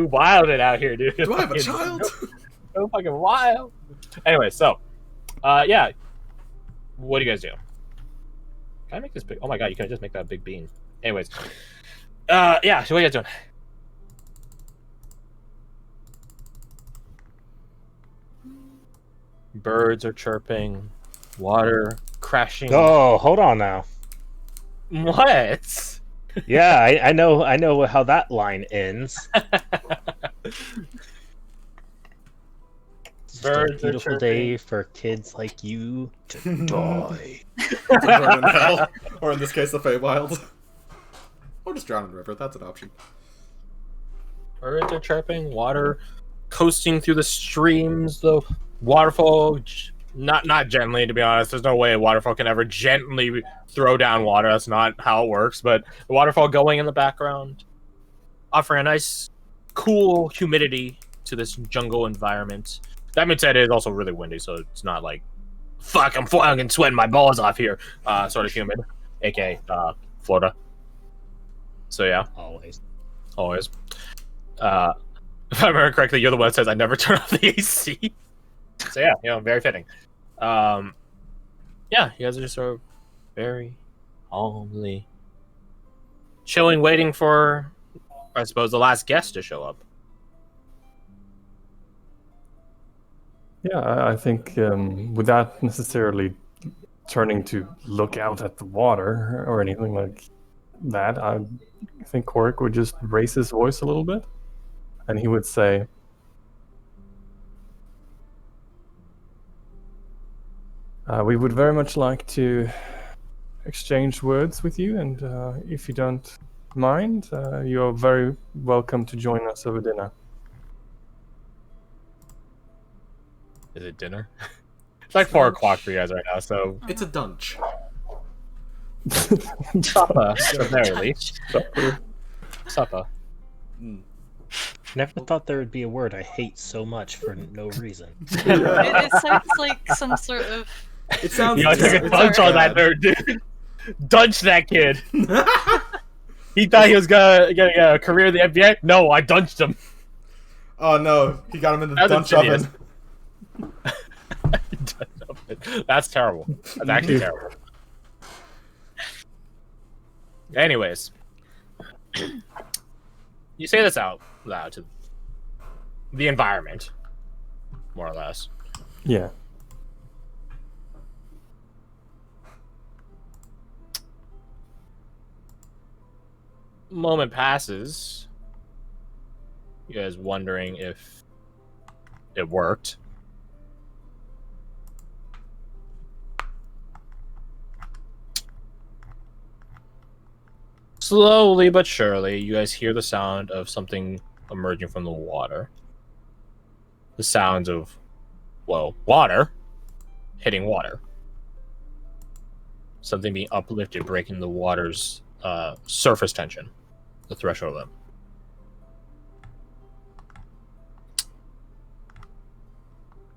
wilded out here, dude. Do I have a child? So fucking wild. Anyway, so, yeah. What do you guys do? Can I make this big? Oh my god, you can just make that a big bean. Anyways, yeah. So what are you guys doing? Birds are chirping, water crashing. Oh, hold on now. What? Yeah, I know how that line ends. It's just a Birds are beautiful chirping. day for kids like you to die. To burn in hell, or in this case, the Feywild. Or just drown in the river. That's an option. Birds are chirping, water coasting through the streams, the waterfall. Not gently, to be honest. There's no way a waterfall can ever gently throw down water. That's not how it works. But the waterfall going in the background, offering a nice, cool humidity to this jungle environment. That being said, it is also really windy, so it's not like, fuck, I'm fucking sweating my balls off here, sort of humid, aka Florida. So yeah, Always. if I remember correctly, you're the one that says I never turn off the AC. So yeah, very fitting. Yeah, you guys are just sort of very calmly chilling, waiting for, I suppose, the last guest to show up. Yeah, I think without necessarily turning to look out at the water or anything like that, I think Korik would just raise his voice a little bit, and he would say, we would very much like to exchange words with you, and if you don't mind, you are very welcome to join us over dinner. Is it dinner? It's like 4 o'clock for you guys right now, so It's a dunch. supper, at the very least. Supper. Never thought there would be a word I hate so much for no reason. It sounds like some sort of. It sounds. You took a dunch on that nerd, dude. Dunch that kid. He thought he was gonna get a career in the NBA. No, I dunched him. Oh no, he got him in the That's dunch insidious. oven. That's terrible. That's actually terrible. Anyways, you say this out loud to the environment, more or less. Yeah. Moment passes. You guys wondering if it worked. Slowly but surely, you guys hear the sound of something emerging from the water. The sounds of, well, water hitting water. Something being uplifted, breaking the water's surface tension, the threshold of them.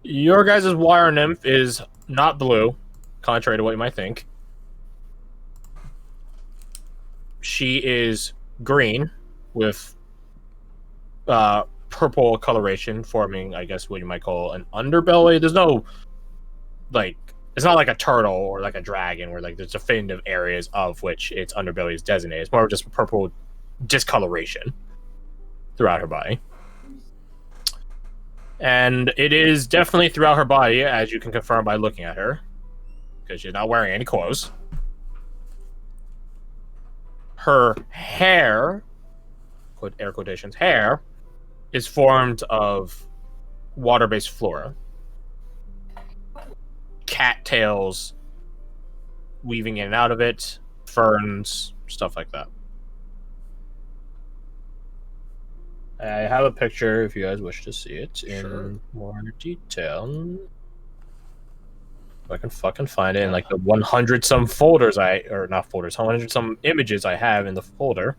Your guys' water nymph is not blue, contrary to what you might think. She is green with purple coloration, forming, I guess, what you might call an underbelly. There's no, like, it's not like a turtle or like a dragon where, like, there's definitive areas of which its underbelly is designated. It's more of just purple discoloration throughout her body. And it is definitely throughout her body, as you can confirm by looking at her, because she's not wearing any clothes. Her hair, quote, air quotations, hair, is formed of water-based flora. Cattails weaving in and out of it, ferns, stuff like that. I have a picture if you guys wish to see it in more detail. If I can fucking find it in like the 100 some folders or not folders, 100 some images I have in the folder.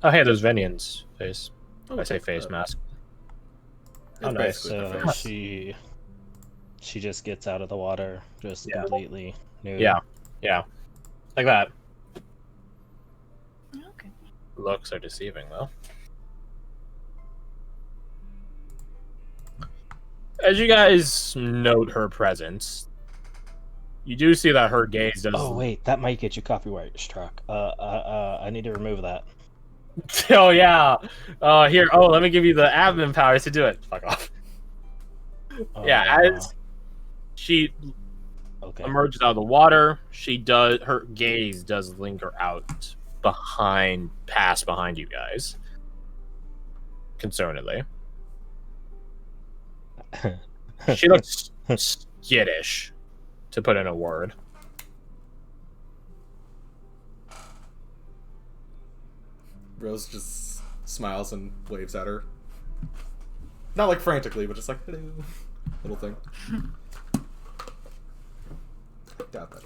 Oh, hey, there's Venian's face. I say face mask. It's Oh, nice. basically the So face. she just gets out of the water, just completely nude. Yeah, like that. Okay. Looks are deceiving, though. As you guys note her presence, you do see that her gaze does. Oh wait, that might get you copyright struck. I need to remove that. Oh yeah. Here. Oh, let me give you the admin powers to do it. Fuck off. Yeah. As she Okay. emerges out of the water, her gaze does linger out past behind you guys, concernedly. She looks skittish, to put in a word. Rose just smiles and waves at her. Not like frantically, but just like hello, little thing. Doubt that.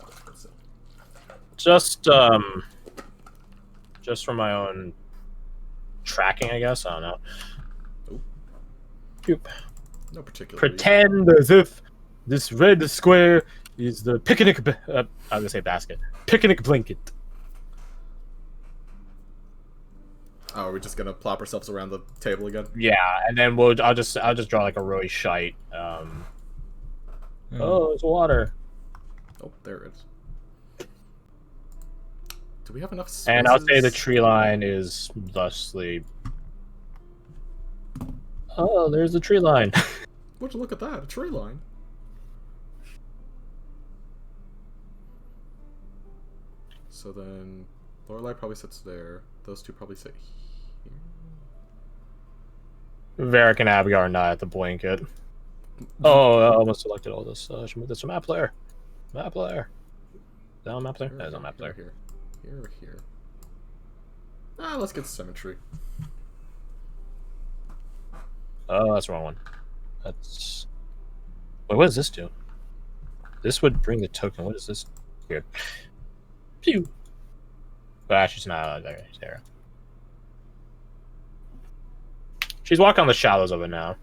Just for my own tracking, I guess. I don't know. Oop. Oop. No particular. Pretend as if this red square is the picnic. I was gonna say basket. Picnic blanket. Oh, are we just gonna plop ourselves around the table again? Yeah, and then I'll just draw like a really shite. Oh, it's water. Oh, there it is. Do we have enough spaces? And I'll say the tree line is thusly. Oh, there's the tree line. Would you look at that? A tree line. So then, Lorelai probably sits there. Those two probably sit here. Varric and Abigail are not at the blanket. Oh, I almost selected all this. I should move this to map player. Map player. Is that on map player? That is on map player. Here. Here or here? Ah, let's get symmetry. Oh, that's the wrong one. That's. Wait, what does this do? This would bring the token. What is this? Weird. Pew. But actually, it's not there. She's walking on the shallows of it now.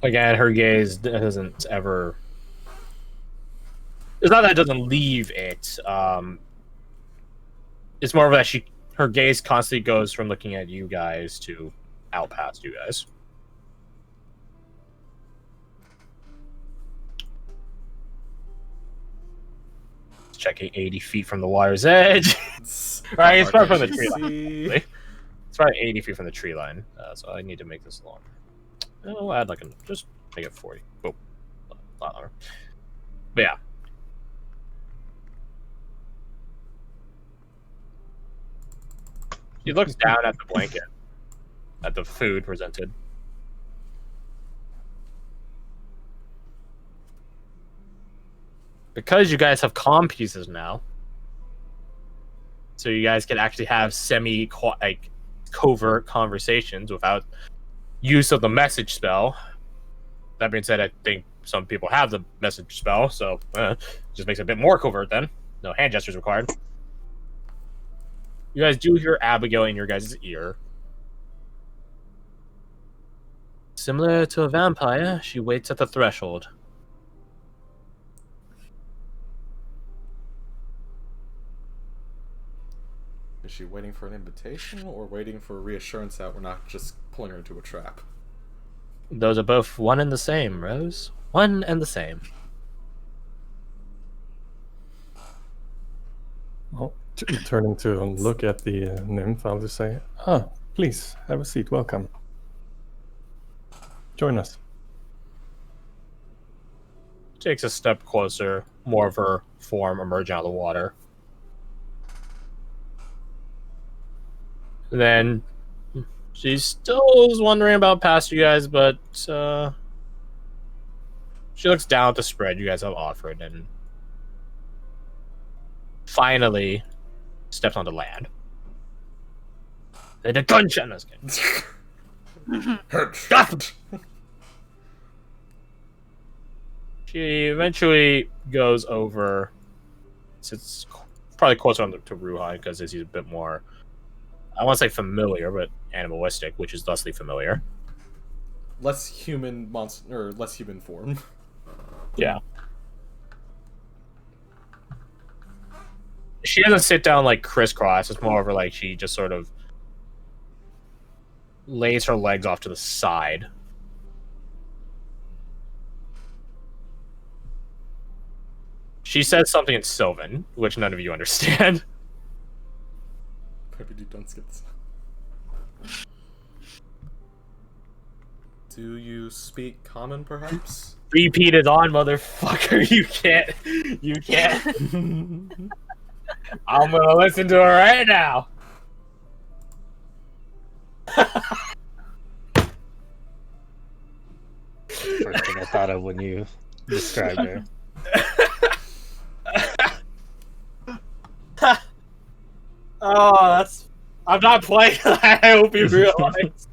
Again, her gaze doesn't ever. It's not that it doesn't leave it. It's more of that her gaze constantly goes from looking at you guys to out past you guys. Checking 80 feet from the water's edge. Right, it's probably from the tree line. It's probably 80 feet from the tree line, so I need to make this longer. I'll add just make it 40. Boom. A lot longer. But yeah. He looks down at the blanket, at the food presented. Because you guys have comm pieces now, so you guys can actually have covert conversations without use of the message spell. That being said, I think some people have the message spell, so just makes it a bit more covert then. No hand gestures required. You guys do hear Abigail in your guys' ear. Similar to a vampire, she waits at the threshold. Is she waiting for an invitation or waiting for a reassurance that we're not just pulling her into a trap? Those are both one and the same, Rose. One and the same. Well, turning to look at the nymph, I'll just say, please, have a seat, welcome. Join us. Takes a step closer, more of her form emerging out of the water. Then she still is wondering about past you guys, but she looks down at the spread you guys have offered and finally steps onto land. And a gunshot. No, I was kidding. Headshot! She eventually goes over. Sits probably closer to Ruhan because he's a bit more. I want to say familiar, but animalistic, which is thusly familiar. Less human monster, or less human form. Yeah. she doesn't sit down like crisscross. It's more of like she just sort of lays her legs off to the side. She says something in Sylvan, which none of you understand. Maybe don't skip this. Do you speak common, perhaps? Repeat it on, motherfucker. You can't. You can't. I'm gonna listen to her right now. First thing I thought of when you described her. Oh, that's. I'm not playing. I hope you realize.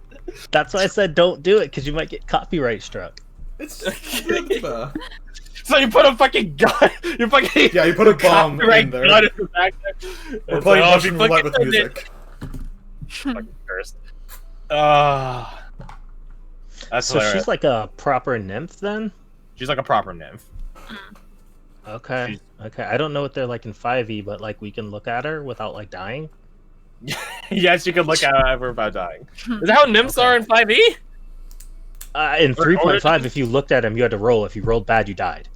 That's why I said don't do it, because you might get copyright struck. It's Sigma. So you put a fucking gun. You fucking. Yeah, you put a bomb copyright in there. gun in the back there. We're It's playing like, oh, Russian you roulette fucking with did it. music. Fucking cursed. That's So hilarious. she's like a proper nymph then? She's like a proper nymph. Okay. Okay. I don't know what they're like in 5e, but like we can look at her without like dying. Yes, you can look at her about dying. Is that how nymphs are in 5e? In Or- 3.5, if you looked at him, you had to roll. If you rolled bad, you died.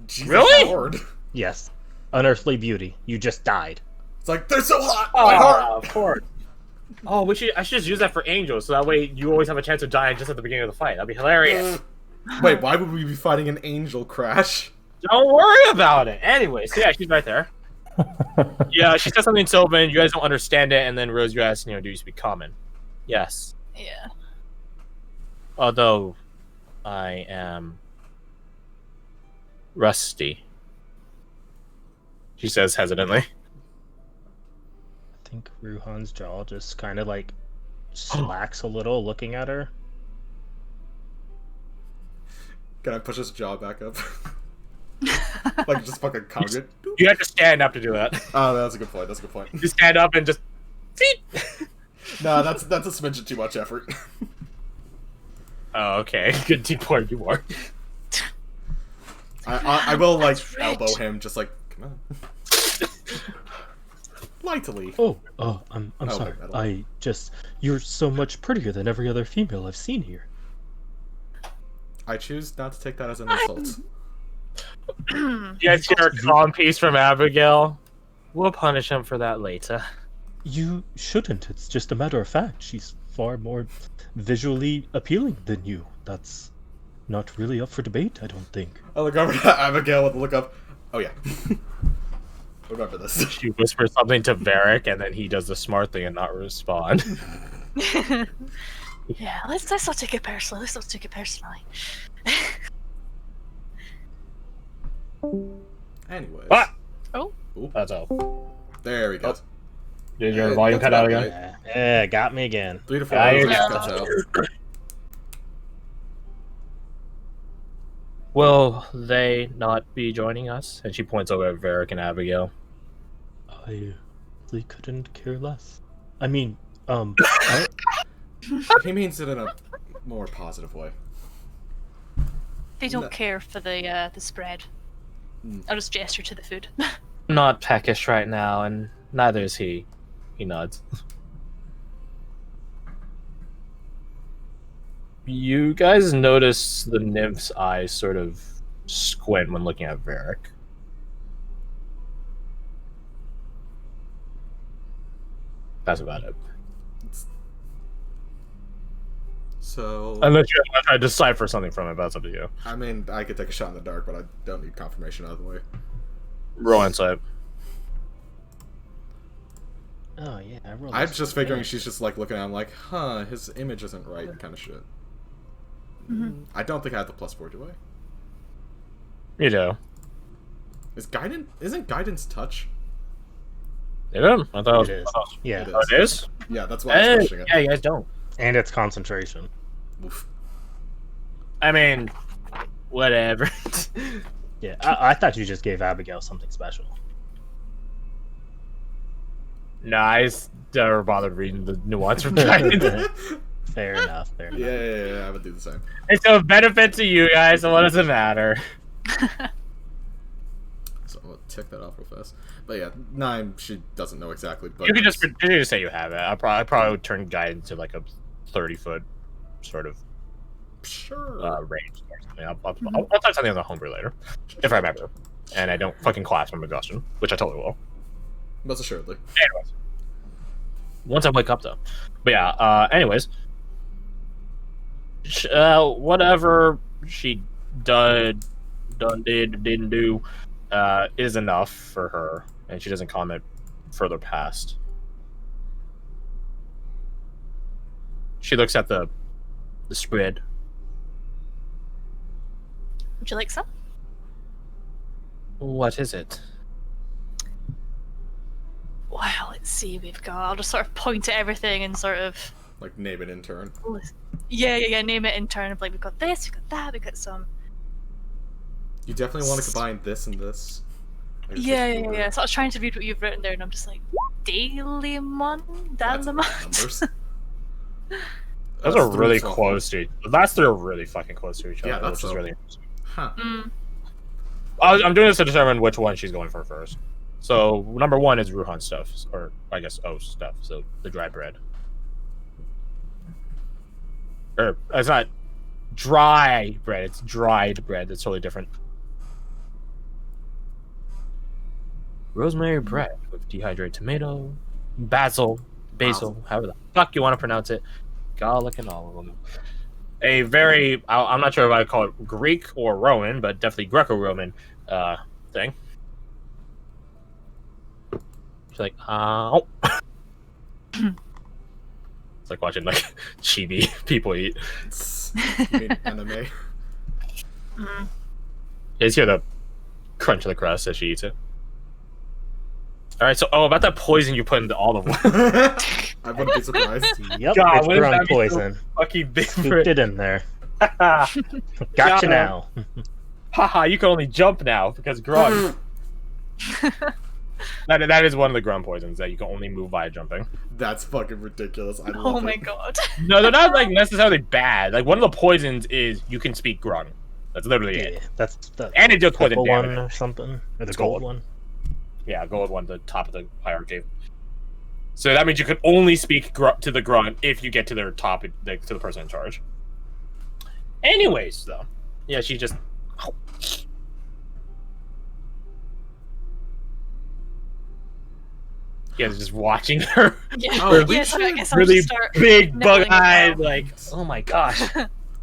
Jesus Really? Lord. Yes. Unearthly beauty. You just died. It's like, they're so hot! My heart! Of course. Oh, I should just use that for angels, so that way you always have a chance of dying just at the beginning of the fight. That'd be hilarious. Wait, why would we be fighting an angel crash? Don't worry about it. Anyway, so yeah, she's right there. Yeah, she says something in Sylvan, you guys don't understand it, and then Rose, you ask, do you speak common? Yes. Yeah. Although, I am rusty. She says hesitantly. I think Ruhan's jaw just kind of like slacks a little looking at her. Can I push his jaw back up? Like, just fucking conk it? You have to stand up to do that. Oh, that's a good point, that's a good point. You stand up and just... No, that's a smidgen too much effort. Oh, okay. Good deep point you are. I will, like, That's rich. elbow him, just like, come on. Lightly. Oh, I'm Oh, sorry. metal. You're so much prettier than every other female I've seen here. I choose not to take that as an insult. You guys hear a calm piece from Abigail? We'll punish him for that later. You shouldn't. It's just a matter of fact. She's far more visually appealing than you. That's not really up for debate, I don't think. I look over to Abigail with a look up. Oh, yeah. Remember this. She whispers something to Varric, and then he does the smart thing and not respond. Yeah, let's not take it personally. Let's not take it personally. Anyways. Ah! Oh. Ooh, That's all. there we go. Did your Yeah, volume that's cut out about again? right. Yeah, got me again. 3 to 4 Yeah, hours you're just good. cuts out. Will they not be joining us? And she points over at Varric and Abigail. I really couldn't care less. I mean, He means it in a more positive way. They don't No. care for the spread. Mm. I'll just gesture to the food. I'm not peckish right now, and neither is he. He nods. You guys notice the nymph's eyes sort of squint when looking at Varric. That's about it. So, Unless you want to try to decipher something from it, but that's up to you. I mean, I could take a shot in the dark, but I don't need confirmation out of the way. Roll insight. oh yeah, I rolled. I'm this just figuring bad. she's just like looking at him like, huh, his image isn't right, kind of shit. I don't think I have the +4, do I? You do. Isn't guidance touch? You do? I thought It is. Yeah, It Oh, it is? Yeah, that's why I was Hey, questioning it. yeah, you guys don't. and it's concentration. Oof. I mean, whatever. Yeah, I thought you just gave Abigail something special. Nah, I just never bothered reading the nuance from guidance. Fair enough. Fair enough. Yeah, I would do the same. It's a benefit to you guys, so what does it matter? So, I'll check that off real fast. But yeah, 9, she doesn't know exactly. But You can just say you have it. I probably would turn guide into like a 30-foot sort of sure. range. Or something. I'll type something on the homebrew later, if I remember. And I don't fucking collapse from exhaustion, which I totally will. Most assuredly. Anyways. Once I wake up, though. But yeah, anyways. Whatever she didn't do, is enough for her. And she doesn't comment further past. She looks at the spread. Would you like some? What is it? Well, let's see. We've got. I'll just sort of point at everything and sort of. Like, name it in turn. Yeah. Name it in turn of like we've got this, we've got that, we've got some. You definitely want to combine this and this. Yeah. So I was trying to read what you've written there, and I'm just like, Dailymon? That's Dailymon? numbers. Those are really three so close to each other. That's they're really fucking close to each other, Yeah, that's which is so- really interesting. Huh. I'm doing this to determine which one she's going for first. So number 1 is Ruhan stuff, or I guess O stuff. So the dry bread. Or it's not dry bread; it's dried bread. It's totally different. Rosemary bread with dehydrated tomato, basil, however the fuck you want to pronounce it, garlic, and all of them. A very, I'm not sure if I call it Greek or Roman, but definitely Greco-Roman thing. She's like, oh. It's like watching like chibi people eat. You mean anime. Mm. You just hear the crunch of the crust as she eats it. All right, so about that poison you put in the olive oil. I wouldn't be surprised. Yep, God, it's wouldn't ground that be so poison. fucking Scooped different. it in there. Haha, Gotcha now. you can only jump now because grog. That is one of the grun poisons that you can only move by jumping. That's fucking ridiculous. I love Oh it. my god. No, they're not like necessarily bad. Like one of the poisons is you can speak grun. That's literally Yeah, it. that's the And it does poison purple one damage. or something. Or the It's gold gold. one. Yeah, gold one, the top of the hierarchy. So that means you could only speak to the grunt if you get to their top, to the person in charge. Anyways, though, yeah, she just. Yeah, just watching her. Yeah, Oh, yeah, so I guess I'll really just start big, nibbling bug-eyed, now. like, oh my gosh.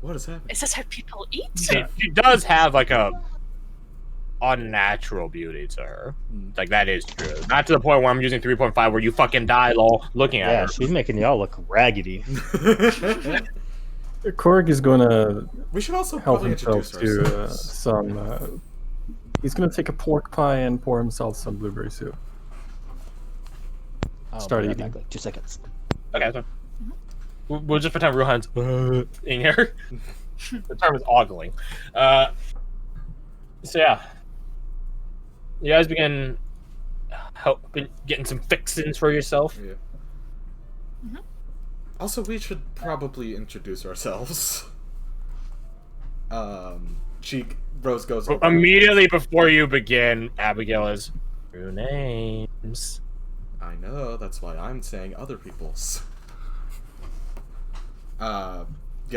What is happening? Is this how people eat? She does have like a unnatural beauty to her. Like that is true. Not to the point where I'm using 3.5 where you fucking die, lol, looking at Yeah, her. she's making y'all look raggedy. Korg is gonna We should also help probably himself introduce to ourselves. some. He's gonna take a pork pie and pour himself some blueberry soup. Start be right eating. back, like 2 seconds. Okay, so we'll just pretend Ruhan's in here. The term is ogling. So yeah, you guys begin getting some fixins for yourself. Yeah. Mhm. Also, we should probably introduce ourselves. Rose goes over. Immediately before you begin, Abigail is true names. I know, that's why I'm saying other people's. Yeah,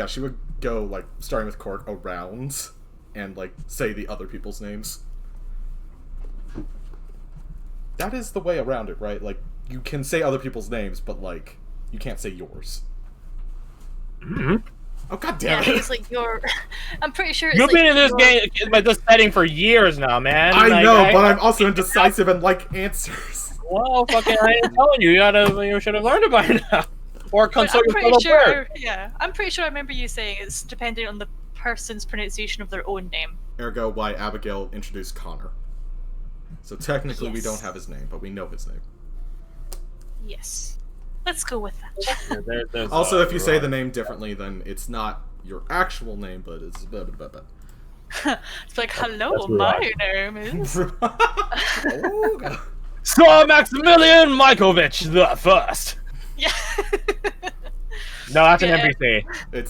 she would go, like, starting with Cork, around, and, like, say the other people's names. That is the way around it, right? Like, you can say other people's names, but, like, you can't say yours. Mm-hmm. Oh, god Yeah, damn it! it's like your. I'm pretty sure it's You've like been in this your- game, like this setting for years now, man. I Like, know, but I'm also indecisive and like answers. Well, fucking, I ain't telling you. You should have learned it by now, or But consult I'm your pretty fellow player. sure. Yeah, I'm pretty sure I remember you saying it's depending on the person's pronunciation of their own name. Ergo, why Abigail introduced Connor. So technically we Yes. don't have his name, but we know his name. Yes. Let's go with that. There's, Also, if you say the name differently, then it's not your actual name, but it's blah, blah, blah, blah. It's like, hello, that's my right. name is. Oh, God. Sir Maximilian Mikovich the First. Yeah. No, that's He an Yeah. NPC.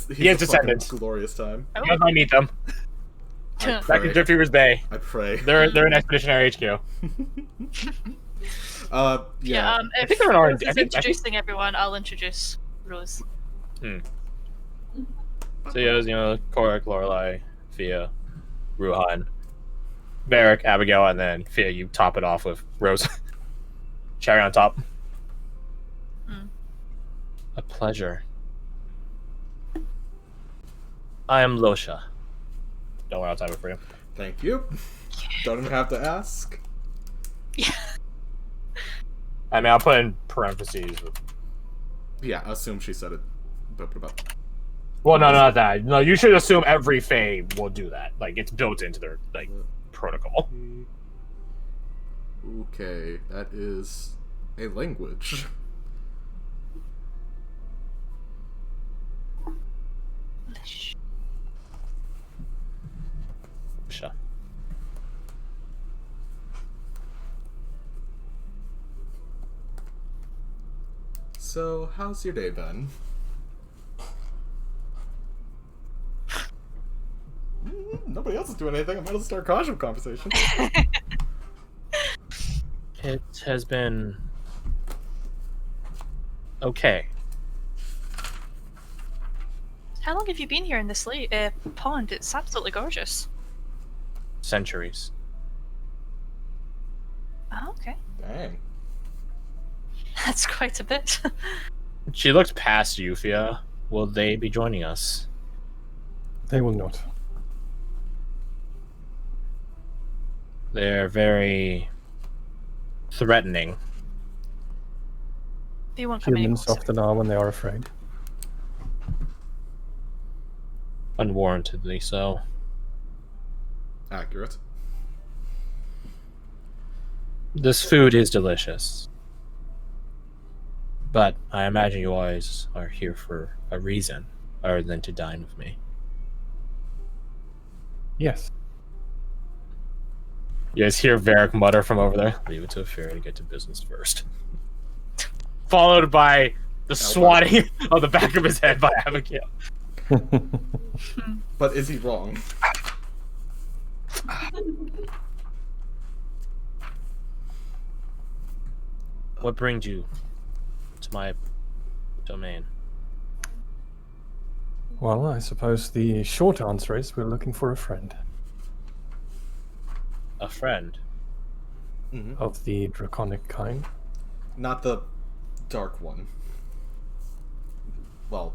He's He has a fucking descendants. glorious time. You guys might meet them. I Back in Driftweaver's Bay. I pray. They're an expeditionary HQ. Yeah. If think they're an Rose R&D. is I think- introducing everyone, I'll introduce Rose. So yeah, Korak, Lorelai, Fia, Ruhan, Varric, Abigail, and then Fia. You top it off with Rose. Cherry on top. A pleasure. I am Losha. Don't worry, I'll type it for you. Thank you. Don't even have to ask. I mean, I'll put in parentheses. Yeah, assume she said it. Well, no, not that. No, you should assume every Fae will do that. Like, it's built into their, like, protocol. Okay, that is a language. Sure. So, how's your day been? Nobody else is doing anything. I might as well start a casual conversation. It has been okay. How long have you been here in this pond? It's absolutely gorgeous. Centuries. Oh, okay. Dang. That's quite a bit. She looked past you, Fia. Will they be joining us? They will not. They're very threatening. They won't come any Humans closer. often are when they are afraid. Unwarrantedly so. Accurate. This food is delicious. But I imagine you always are here for a reason, other than to dine with me. Yes. You guys hear Varric mutter from over there. Leave it to a fairy to get to business first. Followed by the swatting of the back of his head by Abigail. But is he wrong? What brings you to my domain? Well, I suppose the short answer is we're looking for a friend A friend. of the draconic kind. Not the dark one. Well,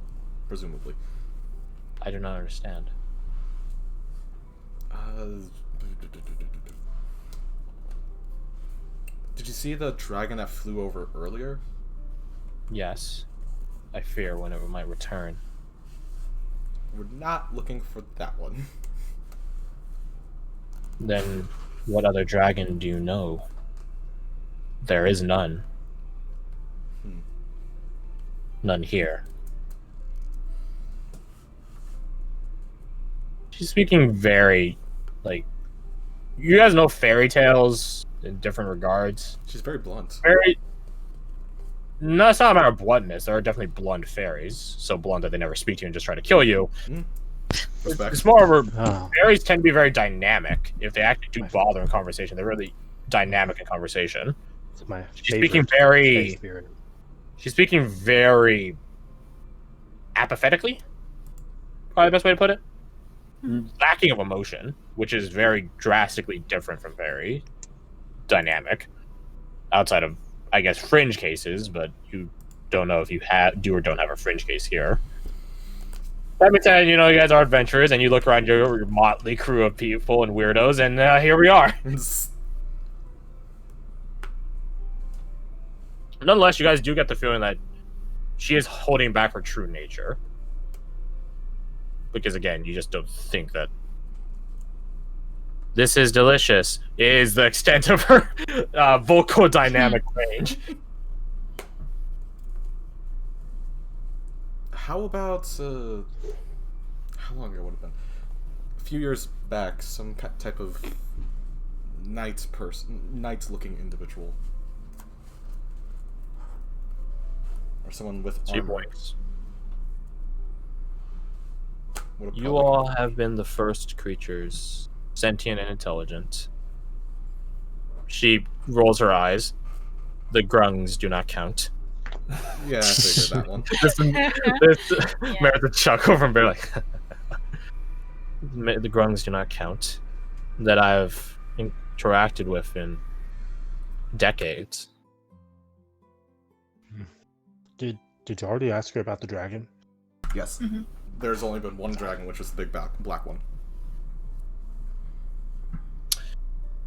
presumably. I do not understand. Did you see the dragon that flew over earlier? Yes. I fear when it might return. We're not looking for that one. Then what other dragon do you know? There is none. None here. She's speaking very, like, you guys know fairy tales in different regards. She's very blunt. Very. No, it's not a matter of bluntness. There are definitely blunt fairies, so blunt that they never speak to you and just try to kill you. Respect. It's more of a Oh, fairies tend to be very dynamic. If they actually do bother in conversation, they're really dynamic in conversation. it's my She's favorite speaking very. space spirit. She's speaking very apathetically. Probably the best way to put it. Lacking of emotion, which is very drastically different from very dynamic. Outside of, I guess, fringe cases, but you don't know if you do or don't have a fringe case here. That being said, you know, you guys are adventurers, and you look around your motley crew of people and weirdos, and here we are. Nonetheless, you guys do get the feeling that she is holding back her true nature. Because again, you just don't think that this is delicious is the extent of her vocal dynamic range. How about, how long ago would it have been? A few years back, some type of knight-looking individual. Or someone with She armor. points. Would have You probably- all have been the first creatures sentient and intelligent. She rolls her eyes. The grungs do not count. Yeah, I figured that one. This merits a chuckle from Bear, like, the grungs do not count that I've interacted with in decades. Did you already ask her about the dragon? Yes. There's only been one dragon, which was the big black one.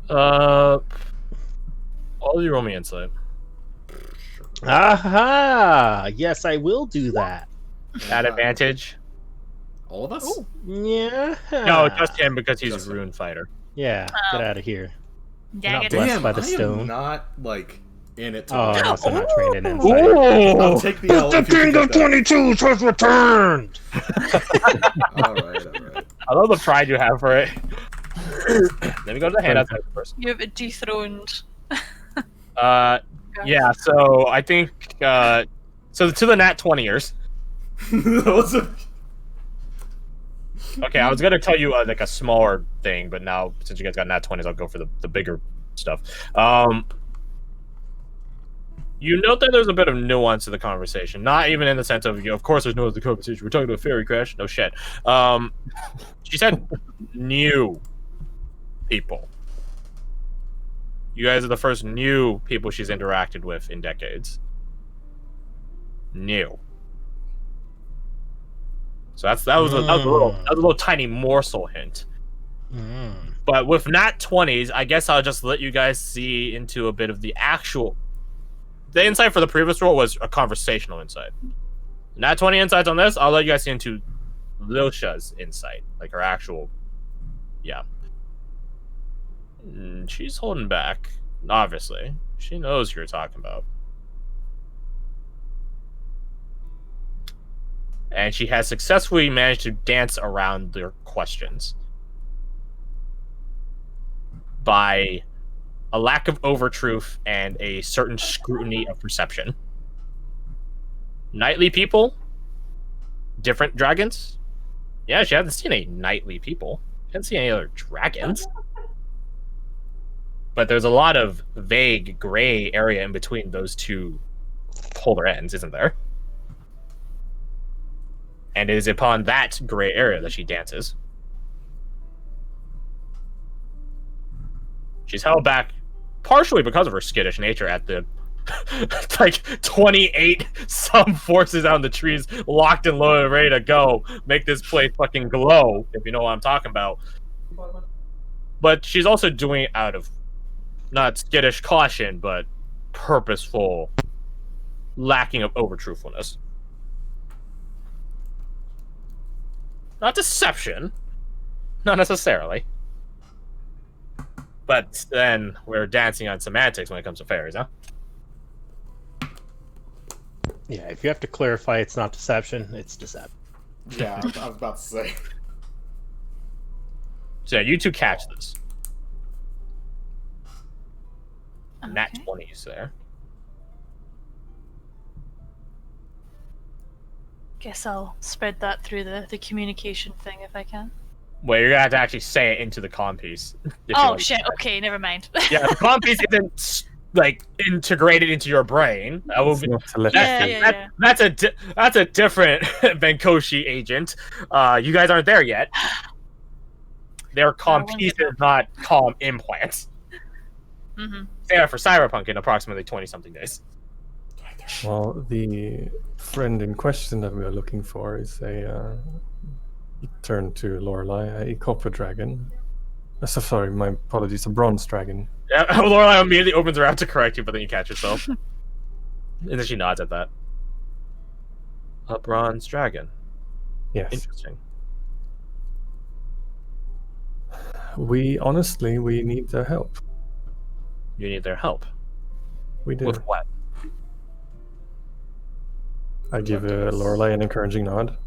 All you roll me insight. Aha! Yes, I will do that. At advantage? All of us? Ooh. Yeah. No, just him because he's Just a him. rune fighter. Yeah, get out of here. Dang not it. blessed Damn, by the I stone. am not, like, in it to Oh, win. I'm also not trained in insight. I'll take the L if you can get that. 22s has returned! Alright. I love the pride you have for it. Let me go to the handout first. You have dethroned. Yeah, so I think, so to the nat 20ers. That was a... Okay, I was gonna tell you like a smaller thing, but now since you guys got nat 20s, I'll go for the bigger stuff. You note that there's a bit of nuance to the conversation, not even in the sense of, of course there's nuance to the conversation. We're talking about fairy crash. No shit. She said new people. You guys are the first new people she's interacted with in decades. New. So that was a little tiny morsel hint. But with nat 20s, I guess I'll just let you guys see into a bit of the actual. The insight for the previous roll was a conversational insight. Nat 20 insights on this, I'll let you guys see into Lilsha's insight, like her actual. Yeah. She's holding back. Obviously, she knows who you're talking about. And she has successfully managed to dance around their questions by a lack of overtruth and a certain scrutiny of perception. Nightly people? Different dragons? Yeah, she hasn't seen any nightly people. She hasn't seen any other dragons. But there's a lot of vague gray area in between those two polar ends, isn't there? And it is upon that gray area that she dances. She's held back partially because of her skittish nature at the like 28 some forces out in the trees, locked and loaded, ready to go, make this place fucking glow, if you know what I'm talking about. But she's also doing it out of not skittish caution, but purposeful lacking of overtruthfulness. Not deception. Not necessarily. But then we're dancing on semantics when it comes to fairies, huh? Yeah, if you have to clarify it's not deception, it's deception. Yeah, I was about to say. So yeah, you two catch this. Nat Okay. 20s there. Guess I'll spread that through the communication thing if I can. Well, you're gonna have to actually say it into the comm piece. if you Oh want to shit, do that. okay, never mind. Yeah, the comm piece isn't like integrated into your brain. That will It's be, not telepathy. Yeah. that's a different Benkoshi agent. You guys aren't there yet. They're comm when's pieces, it not comm implants. Mm-hmm. Yeah, for Cyberpunk in approximately 20-something days. Well, the friend in question that we are looking for is a turn to Lorelei, a copper dragon. Sorry, my apologies, a bronze dragon. Yeah, Lorelai immediately opens her out to correct you, but then you catch yourself. And then she nods at that. A bronze dragon. Yes. Interesting. We need their help. You need their help. We do. With what? I give Lorelei an encouraging nod.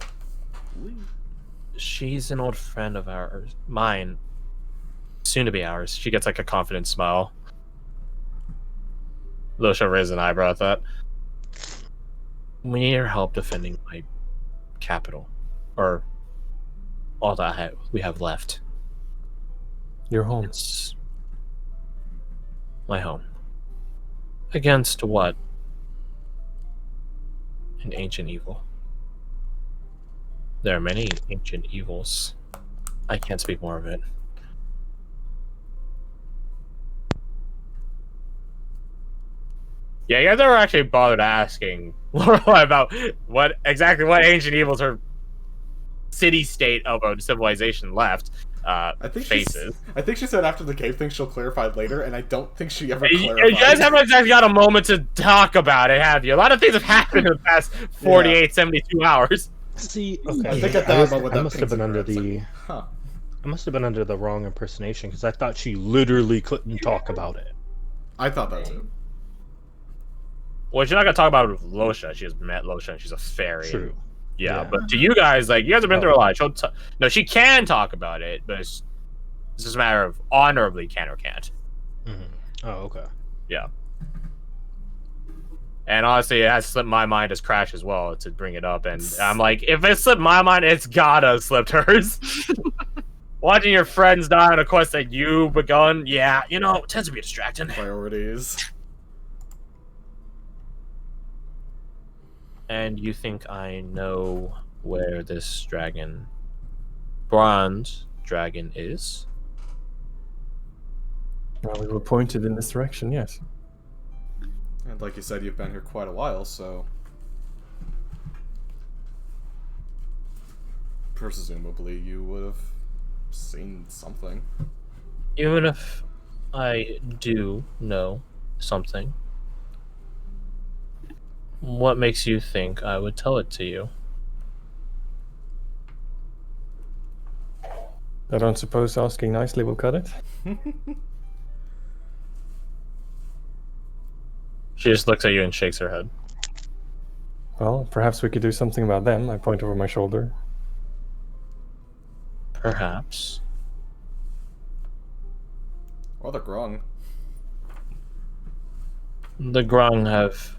She's an old friend of ours. Mine. Soon to be ours. She gets like a confident smile. Losha raises an eyebrow at that. We need your help defending my capital. Or all that we have left. Your home. It's my home. Against what? An ancient evil. There are many ancient evils. I can't speak more of it. Yeah, you guys never actually bothered asking Lorelai about what ancient evils her city-state of a civilization left I think faces. I think she said after the cave thing she'll clarify later, and I don't think she ever You clarified. guys haven't exactly got a moment to talk about it, have you? A lot of things have happened in the past 48, 72 hours. See, I think at I that moment that must have paints been it under for us, the. like, huh. I must have been under the wrong impersonation because I thought she literally couldn't talk about it. I thought that too. Well, she's not gonna talk about it with Losha. She just met Losha, and she's a fairy. True. Yeah, Yeah. but to you guys, like, you guys have been through a lot. No, she can talk about it, but it's just a matter of honorably can or can't. Mm-hmm. Oh, okay. Yeah. And honestly, it has slipped my mind as Crash as well to bring it up. And I'm like, if it slipped my mind, it's gotta have slipped hers. Watching your friends die on a quest that you've begun, yeah, you know, it tends to be distracting. Priorities. And you think I know where this bronze dragon is? Well, we were pointed in this direction, yes. And like you said, you've been here quite a while, so presumably you would have seen something. Even if I do know something, what makes you think I would tell it to you? I don't suppose asking nicely will cut it. She just looks at you and shakes her head. Well, perhaps we could do something about them. I point over my shoulder. Perhaps. Or the Grung. The Grung have...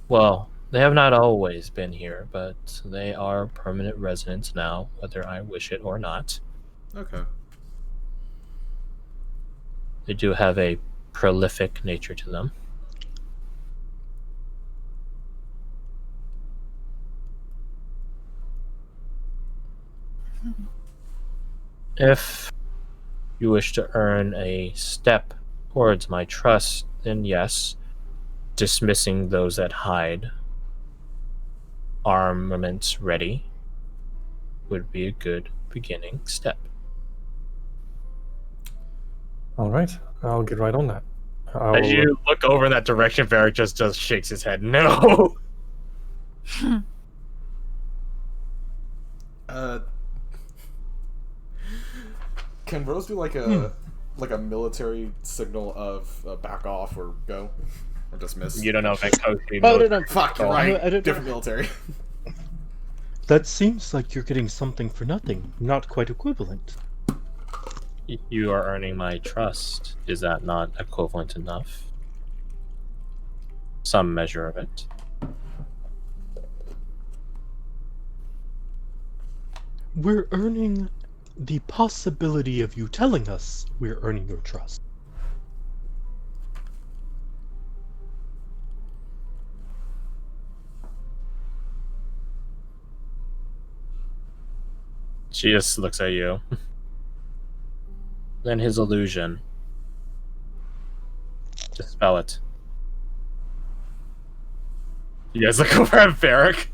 Well, they have not always been here, but they are permanent residents now, whether I wish it or not. Okay. They do have a prolific nature to them. If you wish to earn a step towards my trust, then yes, dismissing those that hide armaments ready would be a good beginning step. All right, I'll get right on that. As you look over in that direction, Varric just shakes his head. No. Can Rose do like a military signal of back off or go or dismiss? You don't know if Venkoshi Oh, knows. no, no. Fuck, you're I right. don't- Different military. That seems like you're getting something for nothing. Not quite equivalent. You are earning my trust. Is that not equivalent enough? Some measure of it. We're earning the possibility of you telling us we're earning your trust. She just looks at you. Then his illusion. Dispel it. You guys look over at Varric.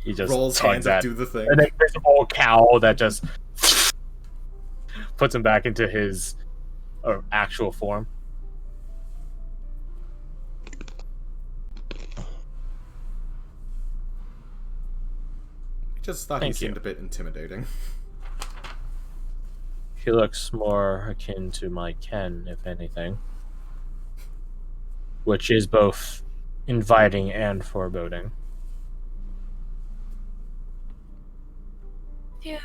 He just Rolls tugs hands up, at do the thing. an invisible cowl that just puts him back into his actual form. Just thought Thank he seemed you. a bit intimidating. He looks more akin to my Ken, if anything. Which is both inviting and foreboding. Yeah.